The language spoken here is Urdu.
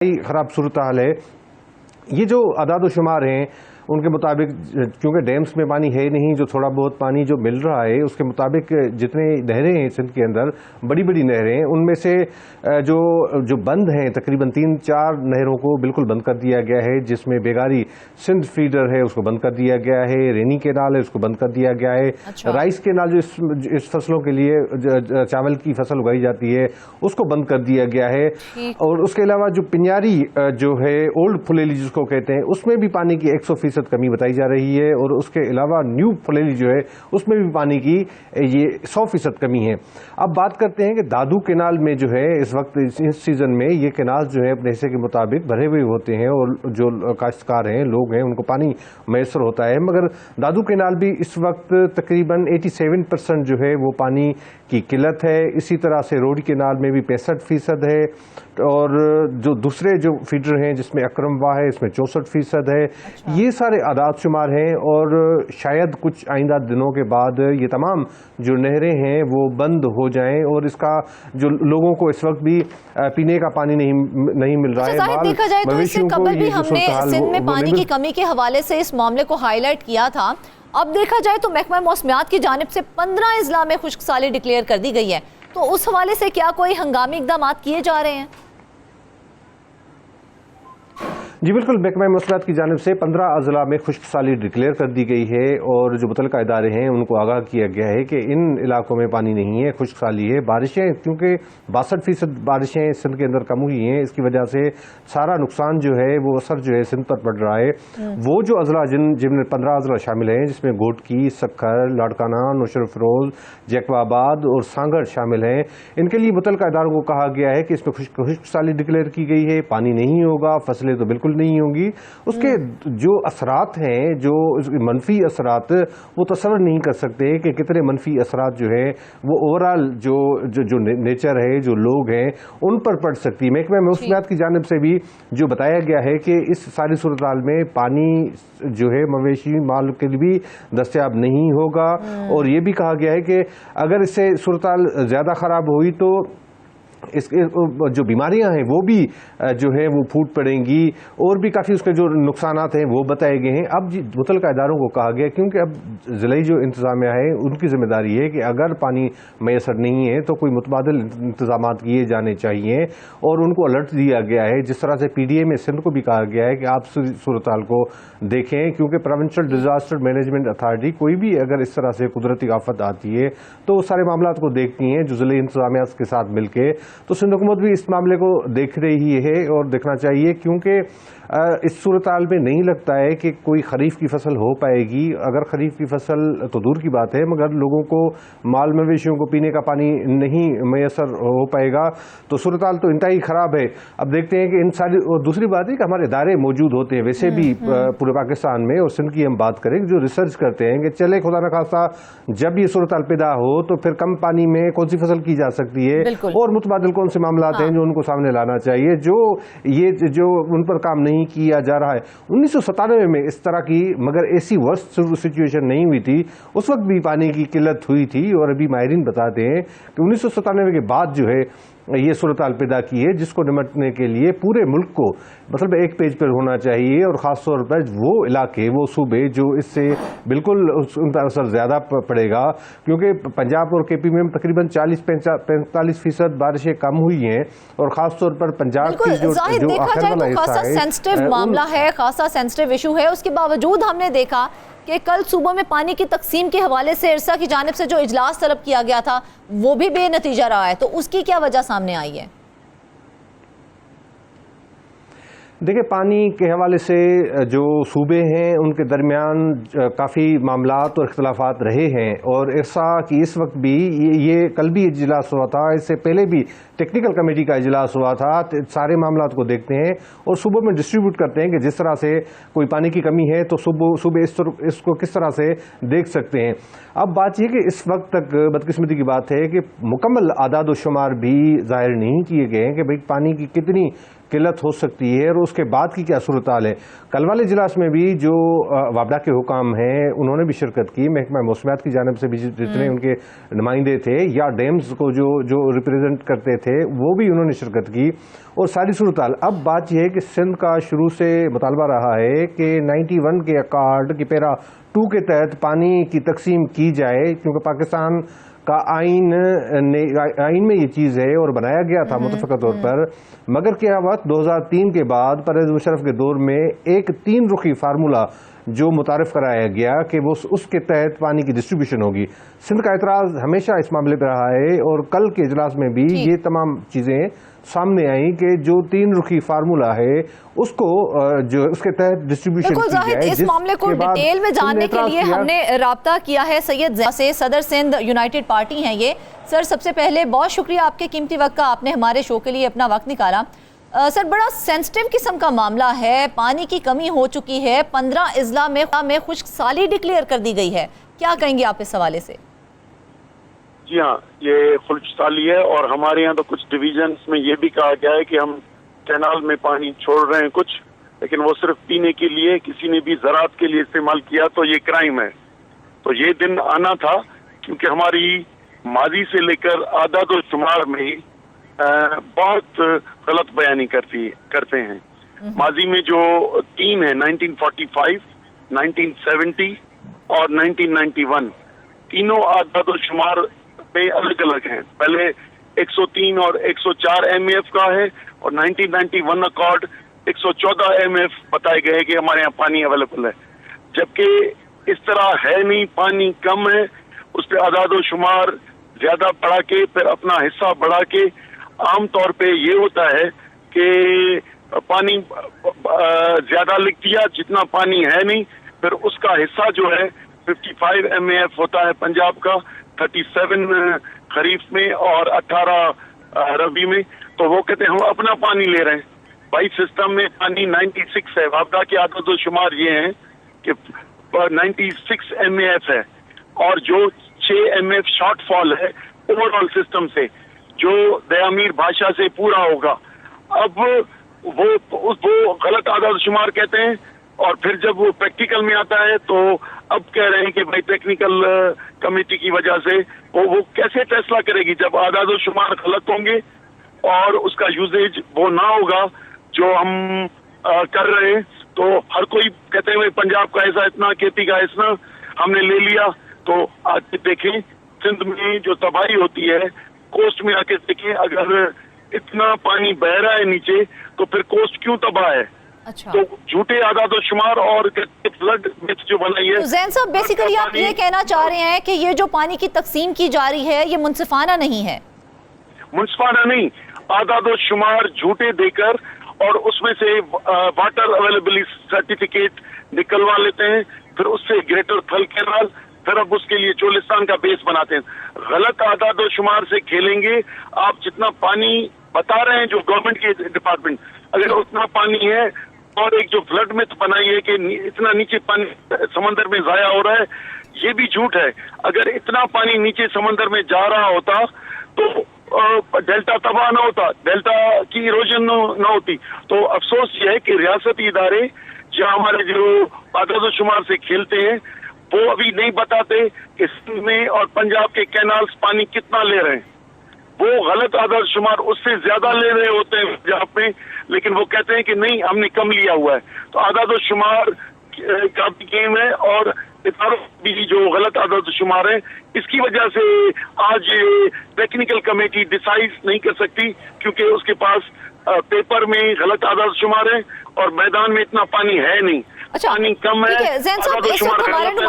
خراب صورتحال ہے. یہ جو اعداد و شمار ہیں ان کے مطابق کیونکہ ڈیمز میں پانی ہے نہیں، جو تھوڑا بہت پانی جو مل رہا ہے اس کے مطابق جتنے نہریں ہیں سندھ کے اندر بڑی بڑی نہریں ہیں، ان میں سے جو بند ہیں تقریباً 3-4 نہروں کو بالکل بند کر دیا گیا ہے، جس میں بیگاری سندھ فیڈر ہے اس کو بند کر دیا گیا ہے، رینی کینال ہے اس کو بند کر دیا گیا ہے، رائس کینال جو اس فصلوں کے لیے چاول کی فصل اگائی جاتی ہے اس کو بند کر دیا گیا ہے. اور اس کے علاوہ جو پنیاری جو ہے اولڈ پھلیلی جس کو کہتے ہیں اس میں بھی پانی کی 100% کمی بتائی جا رہی ہے، اور اس کے علاوہ نیو پھلیلی جو ہے اس میں بھی پانی کی یہ 100% کمی ہے. اب بات کرتے ہیں کہ دادو کینال میں جو ہے اس وقت اس سیزن میں یہ کینال جو ہے اپنے حصے کے مطابق بھرے ہوئے ہوتے ہیں اور جو کاشتکار ہیں لوگ ہیں ان کو پانی میسر ہوتا ہے، مگر دادو کینال بھی اس وقت تقریباً 87% جو ہے وہ پانی کی قلت ہے. اسی طرح سے روڈی کینال میں بھی 65% ہے، اور جو دوسرے جو فیڈر ہیں جس میں اکرم واہ ہے اس میں 64% ہے. یہ سارے اعداد شمار ہیں، اور شاید کچھ آئندہ دنوں کے بعد یہ تمام جو نہریں ہیں وہ بند ہو جائیں، اور اس کا جو لوگوں کو اس وقت بھی پینے کا پانی نہیں مل رہا ہے. دیکھا جائے تو اس سے قبل بھی ہم نے سندھ میں پانی کی کمی کے حوالے سے اس معاملے کو ہائی لائٹ کیا تھا. اب دیکھا جائے تو محکمہ موسمیات کی جانب سے 15 اضلاع میں خشک سالی ڈکلیئر کر دی گئی ہے، تو اس حوالے سے کیا کوئی ہنگامی اقدامات کیے جا رہے ہیں؟ جی بالکل، محکمہ موسمیات کی جانب سے 15 اضلاع میں خشک سالی ڈکلیئر کر دی گئی ہے، اور جو متعلقہ ادارے ہیں ان کو آگاہ کیا گیا ہے کہ ان علاقوں میں پانی نہیں ہے، خشک سالی ہے. بارشیں کیونکہ 62% بارشیں سندھ کے اندر کم ہوئی ہیں، اس کی وجہ سے سارا نقصان جو ہے وہ اثر جو ہے سندھ پر پڑ رہا ہے. وہ جو اضلاع جن میں 15 اضلاع شامل ہیں جس میں گھوٹکی، سکھر، لاڑکانہ، نوشہر فروز، جیکو آباد اور سانگڑ شامل ہیں، ان کے لیے متعلقہ اداروں کو کہا گیا ہے کہ اس میں خشک سالی ڈکلیئر کی گئی ہے، پانی نہیں ہوگا، فصلیں تو بالکل نہیں ہوں گی. اس کے جو اثرات ہیں، جو منفی اثرات، وہ تصور نہیں کر سکتے کہ کتنے منفی اثرات جو ہیں وہ اوورال جو نیچر ہے، جو لوگ ہیں ان پر پڑ سکتی ہے. محکمہ موسمیات کی جانب سے بھی جو بتایا گیا ہے کہ اس ساری صورتحال میں پانی جو ہے مویشی مال کے لیے بھی دستیاب نہیں ہوگا، اور یہ بھی کہا گیا ہے کہ اگر اس سے صورتحال زیادہ خراب ہوئی تو اس کے جو بیماریاں ہیں وہ بھی جو ہے وہ پھوٹ پڑیں گی، اور بھی کافی اس کے جو نقصانات ہیں وہ بتائے گئے ہیں. اب متعلقہ اداروں کو کہا گیا کیونکہ اب ضلعی جو انتظامیہ ہے ان کی ذمہ داری ہے کہ اگر پانی میسر نہیں ہے تو کوئی متبادل انتظامات کیے جانے چاہیے، اور ان کو الرٹ دیا گیا ہے. جس طرح سے پی ڈی اے میں سندھ کو بھی کہا گیا ہے کہ آپ صورتحال کو دیکھیں، کیونکہ پروونشل ڈیزاسٹر مینجمنٹ اتھارٹی کوئی بھی اگر اس طرح سے قدرتی آفت آتی ہے تو وہ سارے معاملات کو دیکھتی ہیں جو ضلعی انتظامیہ کے ساتھ مل کے. تو سندھ حکومت بھی اس معاملے کو دیکھ رہی ہے اور دیکھنا چاہیے، کیونکہ اس صورتحال میں نہیں لگتا ہے کہ کوئی خریف کی فصل ہو پائے گی. اگر خریف کی فصل تو دور کی بات ہے، مگر لوگوں کو مال مویشیوں کو پینے کا پانی نہیں میسر ہو پائے گا تو صورتحال تو انتہائی خراب ہے. اب دیکھتے ہیں کہ ان ساری، اور دوسری بات ہے کہ ہمارے ادارے موجود ہوتے ہیں ویسے بھی پورے پاکستان میں، اور سندھ کی ہم بات کریں جو ریسرچ کرتے ہیں کہ چلے خدا نخواستہ جب یہ صورتحال پیدا ہو تو پھر کم پانی میں کون سی فصل کی جا سکتی ہے، اور متبادل کون سے معاملات ہیں جو ان کو سامنے لانا چاہیے. جو ان پر کام نہیں کیا جا رہا ہے. 1997 میں اس طرح کی مگر ایسی ورسٹ سچویشن نہیں ہوئی تھی، اس وقت بھی پانی کی قلت ہوئی تھی، اور ابھی ماہرین بتاتے ہیں کہ 1997 کے بعد جو ہے یہ صورتحال پیدا کی ہے، جس کو نمٹنے کے لیے پورے ملک کو مطلب ایک پیج پر ہونا چاہیے، اور خاص طور پر وہ علاقے، وہ صوبے جو اس سے بالکل ان پر اثر زیادہ پڑے گا، کیونکہ پنجاب اور کے پی میں تقریباً 40-45% بارشیں کم ہوئی ہیں، اور خاص طور پر پنجاب کی جو آخر والا حصہ ہے، سینسٹیو معاملہ ہے، خاصا سینسٹیو ایشو ہے. اس کے باوجود ہم نے دیکھا کہ کل صوبوں میں پانی کی تقسیم کے حوالے سے ارسا کی جانب سے جو اجلاس طلب کیا گیا تھا وہ بھی بے نتیجہ رہا ہے، تو اس کی کیا وجہ سامنے آئی ہے؟ دیکھیں، پانی کے حوالے سے جو صوبے ہیں ان کے درمیان کافی معاملات اور اختلافات رہے ہیں، اور ایسا کہ اس وقت بھی یہ کل بھی اجلاس ہوا تھا، اس سے پہلے بھی ٹیکنیکل کمیٹی کا اجلاس ہوا تھا. سارے معاملات کو دیکھتے ہیں اور صوبوں میں ڈسٹریبیوٹ کرتے ہیں کہ جس طرح سے کوئی پانی کی کمی ہے تو صوبے اس کو کس طرح سے دیکھ سکتے ہیں. اب بات یہ کہ اس وقت تک بدقسمتی کی بات ہے کہ مکمل اعداد و شمار بھی ظاہر نہیں کیے گئے ہیں کہ بھئی پانی کی کتنی قلت ہو سکتی ہے اور اس کے بعد کی کیا صورتحال ہے. کل والے اجلاس میں بھی جو وابڈا کے حکام ہیں انہوں نے بھی شرکت کی, محکمہ موسمیات کی جانب سے بھی جتنے ان کے نمائندے تھے یا ڈیمز کو جو ریپریزنٹ کرتے تھے وہ بھی انہوں نے شرکت کی, اور ساری صورتحال. اب بات یہ ہے کہ سندھ کا شروع سے مطالبہ رہا ہے کہ 91 کے اکارڈ کی پیرا 2 کے تحت پانی کی تقسیم کی جائے, کیونکہ پاکستان کا آئین میں یہ چیز ہے اور بنایا گیا تھا متفقہ طور پر, مگر کیا وقت 2003 کے بعد پرویز مشرف کے دور میں ایک 3 رخی فارمولا جو متعارف کرایا گیا کہ وہ اس کے تحت پانی کی ڈسٹریبیوشن ہوگی. سندھ کا اعتراض ہمیشہ اس معاملے پہ رہا ہے اور کل کے اجلاس میں بھی یہ تمام چیزیں سامنے آئیں کہ جو 3 رخی فارمولا ہے اس کو جو اس کے تحت ڈسٹریبیوشن کی جائے. اس معاملے کو ڈیٹیل میں جاننے کے لیے ہم نے رابطہ کیا ہے سید زین سے, صدر سندھ یونائٹڈ پارٹی ہیں یہ. سر سب سے پہلے بہت شکریہ آپ کے قیمتی وقت کا, آپ نے ہمارے شو کے لیے اپنا وقت نکالا. سر بڑا سینسٹیو قسم کا معاملہ ہے, پانی کی کمی ہو چکی ہے, 15 اضلاع میں خشک سالی ڈکلیئر کر دی گئی ہے, کیا کہیں گے آپ اس حوالے سے؟ جی ہاں, یہ خشک سالی ہے اور ہمارے یہاں تو کچھ ڈویژنز میں یہ بھی کہا گیا ہے کہ ہم کینال میں پانی چھوڑ رہے ہیں کچھ, لیکن وہ صرف پینے کے لیے, کسی نے بھی زراعت کے لیے استعمال کیا تو یہ کرائم ہے. تو یہ دن آنا تھا کیونکہ ہماری ماضی سے لے کر اعداد و شمار میں بہت غلط بیانی کرتے ہیں. ماضی میں جو 3 ہیں 1945, 1970 اور 1991, تینوں اعداد و شمار پہ الگ الگ ہیں. پہلے 103 اور 104 MAF کا ہے اور 1991 اکارڈ 114 MAF بتائے گئے کہ ہمارے یہاں پانی اویلیبل ہے, جبکہ اس طرح ہے نہیں. پانی کم ہے, اس پہ اعداد و شمار زیادہ بڑھا کے پھر اپنا حصہ بڑھا کے عام طور پہ یہ ہوتا ہے کہ پانی زیادہ لکھ دیا, جتنا پانی ہے نہیں, پھر اس کا حصہ جو ہے 55 MAF ہوتا ہے پنجاب کا, 37 خریف میں اور 18 ربی میں. تو وہ کہتے ہیں ہم اپنا پانی لے رہے ہیں. بھائی سسٹم میں پانی 96 ہے, وابڈا کے عدد و شمار یہ ہیں کہ 96 MAF ہے اور جو 6 MAF شارٹ فال ہے اوور آل سسٹم سے جو دیامیر بھاشا سے پورا ہوگا. اب وہ غلط اعداد و شمار کہتے ہیں اور پھر جب وہ پریکٹیکل میں آتا ہے تو اب کہہ رہے ہیں کہ بھائی ٹیکنیکل کمیٹی کی وجہ سے وہ کیسے فیصلہ کرے گی جب اعداد و شمار غلط ہوں گے اور اس کا یوزیج وہ نہ ہوگا جو ہم کر رہے ہیں. تو ہر کوئی کہتے ہیں پنجاب کا ایسا اتنا, کھیتی کا اتنا ہم نے لے لیا. تو آج دیکھیں سندھ میں جو تباہی ہوتی ہے, کوسٹ میں آ کے دیکھیں اگر اتنا پانی بہ رہا ہے نیچے تو پھر کوسٹ کیوں تباہ ہے؟ تو جھوٹے اعداد و شمار اور فلڈ متھ جو بنائی ہے. زین صاحب بیسیکلی آپ یہ کہنا چاہ رہے ہیں کہ یہ جو پانی کی تقسیم کی جا رہی ہے یہ منصفانہ نہیں ہے؟ منصفانہ نہیں, اعداد و شمار جھوٹے دے کر اور اس میں سے واٹر اویلیبلٹی سرٹیفکیٹ نکلوا لیتے ہیں, پھر اس سے گریٹر تھل کینال, پھر اب اس کے لیے چولستان کا بیس بناتے ہیں. غلط اعداد و شمار سے کھیلیں گے. آپ جتنا پانی بتا رہے ہیں جو گورنمنٹ کے ڈپارٹمنٹ, اگر اتنا پانی ہے اور ایک جو فلڈ متھ بنائی ہے کہ اتنا نیچے پانی سمندر میں ضائع ہو رہا ہے, یہ بھی جھوٹ ہے. اگر اتنا پانی نیچے سمندر میں جا رہا ہوتا تو ڈیلٹا تباہ نہ ہوتا, ڈیلٹا کی ایروجن نہ ہوتی. تو افسوس یہ ہے کہ ریاستی ادارے جہاں ہمارے جو اعداد و شمار سے کھیلتے ہیں وہ ابھی نہیں بتاتے کہ سندھ میں اور پنجاب کے کینالز پانی کتنا لے رہے ہیں. وہ غلط اعداد و شمار اس سے زیادہ لے رہے ہوتے ہیں پنجاب میں, لیکن وہ کہتے ہیں کہ نہیں ہم نے کم لیا ہوا ہے. تو اعداد و شمار کا بھی گیم ہے اور اداروں بھی جو غلط اعداد و شمار ہیں, اس کی وجہ سے آج ٹیکنیکل کمیٹی ڈیسائڈ نہیں کر سکتی کیونکہ اس کے پاس پیپر میں غلط اعداد و شمار ہیں اور میدان میں اتنا پانی ہے نہیں. پانی کم ہے, اعداد و شمار غلط ہے.